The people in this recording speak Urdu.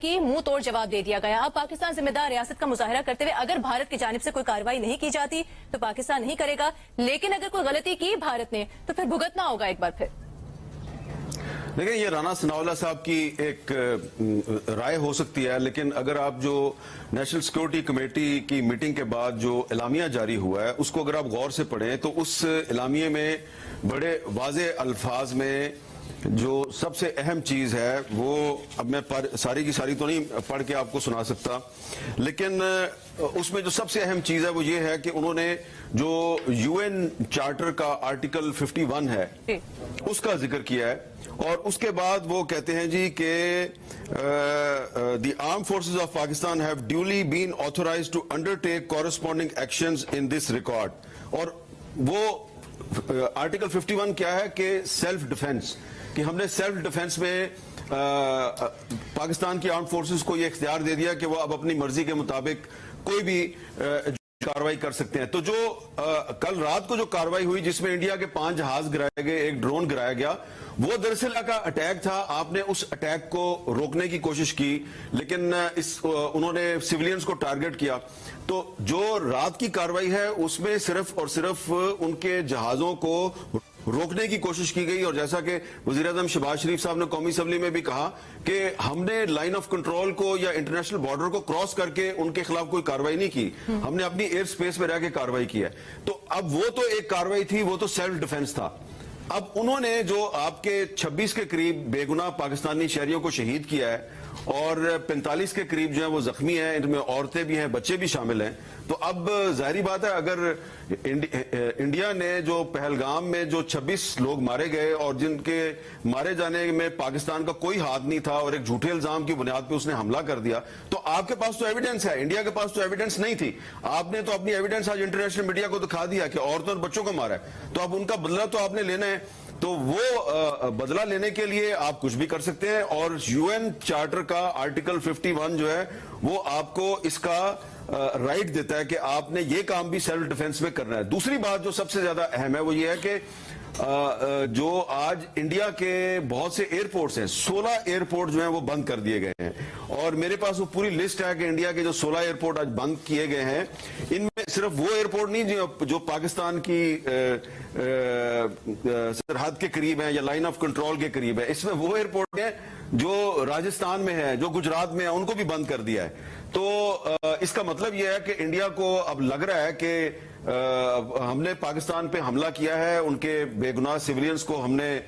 کی منہ توڑ جواب دے دیا گیا۔ اب پاکستان ذمہ دار ریاست کا مظاہرہ کرتے ہوئے اگر بھارت کی جانب سے کوئی کارروائی نہیں کی جاتی تو پاکستان نہیں کرے گا، لیکن اگر کوئی غلطی کی بھارت نے تو پھر بھگتنا ہوگا ایک بار پھر۔ لیکن یہ رانا ثناءاللہ صاحب کی ایک رائے ہو سکتی ہے، لیکن اگر آپ جو نیشنل سیکورٹی کمیٹی کی میٹنگ کے بعد جو اعلامیہ جاری ہوا ہے اس کو اگر آپ غور سے پڑھیں تو اس اعلامیے میں بڑے واضح الفاظ میں جو سب سے اہم چیز ہے وہ، اب میں ساری کی ساری تو نہیں پڑھ کے آپ کو سنا سکتا، لیکن اس میں جو سب سے اہم چیز ہے وہ یہ ہے کہ انہوں نے جو یو این چارٹر کا آرٹیکل 51 ہے اس کا ذکر کیا ہے، اور اس کے بعد وہ کہتے ہیں جی کہ the armed forces of Pakistan have duly been authorized to undertake corresponding actions in this regard. اور وہ آرٹیکل 51 کیا ہے کہ سیلف ڈیفنس، کہ ہم نے سیلف ڈیفنس میں پاکستان کی آرم فورسز کو یہ اختیار دے دیا کہ وہ اب اپنی مرضی کے مطابق کوئی بھی کاروائی کر سکتے ہیں۔ تو جو کل رات کو جو کاروائی ہوئی جس میں انڈیا کے 5 جہاز گرائے گئے، ایک ڈرون گرایا گیا، وہ دراصل کا اٹیک تھا۔ آپ نے اس اٹیک کو روکنے کی کوشش کی لیکن انہوں نے سیولینز کو ٹارگٹ کیا۔ تو جو رات کی کاروائی ہے اس میں صرف اور صرف ان کے جہازوں کو روکنے کی کوشش کی گئی، اور جیسا کہ وزیر اعظم شہباز شریف صاحب نے قومی اسمبلی میں بھی کہا کہ ہم نے لائن آف کنٹرول کو یا انٹرنیشنل بارڈر کو کراس کر کے ان کے خلاف کوئی کاروائی نہیں کی، ہم نے اپنی ایئر سپیس میں رہ کے کاروائی کی ہے۔ تو اب وہ تو ایک کاروائی تھی، وہ تو سیلف ڈیفنس تھا۔ اب انہوں نے جو آپ کے 26 کے قریب بے گناہ پاکستانی شہریوں کو شہید کیا ہے اور 45 کے قریب جو ہیں وہ زخمی ہیں، ان میں عورتیں بھی ہیں، بچے بھی شامل ہیں، تو اب ظاہری بات ہے اگر انڈیا نے جو پہلگام میں جو 26 لوگ مارے گئے اور جن کے مارے جانے میں پاکستان کا کوئی ہاتھ نہیں تھا اور ایک جھوٹے الزام کی بنیاد پہ اس نے حملہ کر دیا، تو آپ کے پاس تو ایویڈنس ہے، انڈیا کے پاس تو ایویڈنس نہیں تھی۔ آپ نے تو اپنی ایویڈنس آج انٹرنیشنل میڈیا کو دکھا دیا کہ عورتوں اور بچوں کو مارا ہے، تو اب ان کا بدلہ تو آپ نے لینا ہے۔ تو وہ بدلہ لینے کے لیے آپ کچھ بھی کر سکتے ہیں، اور یو این چارٹر کا آرٹیکل 51 جو ہے وہ آپ کو اس کا رائٹ دیتا ہے کہ آپ نے یہ کام بھی سیلف ڈیفنس میں کرنا ہے۔ دوسری بات جو سب سے زیادہ اہم ہے وہ یہ ہے کہ جو آج انڈیا کے بہت سے ایئرپورٹس ہیں، 16 ایئرپورٹ جو ہیں وہ بند کر دیے گئے ہیں، اور میرے پاس وہ پوری لسٹ ہے کہ انڈیا کے جو 16 ایئرپورٹ آج بند کیے گئے ہیں، ان میں صرف وہ ایئرپورٹ نہیں جو پاکستان کی سرحد کے قریب ہیں یا لائن آف کنٹرول کے قریب ہے، اس میں وہ ایئرپورٹ ہیں جو راجستھان میں ہے، جو گجرات میں ہے، ان کو بھی بند کر دیا ہے۔ تو اس کا مطلب یہ ہے کہ انڈیا کو اب لگ رہا ہے کہ ہم نے پاکستان پہ حملہ کیا ہے، ان کے بے گناہ سیولینز کو ہم نے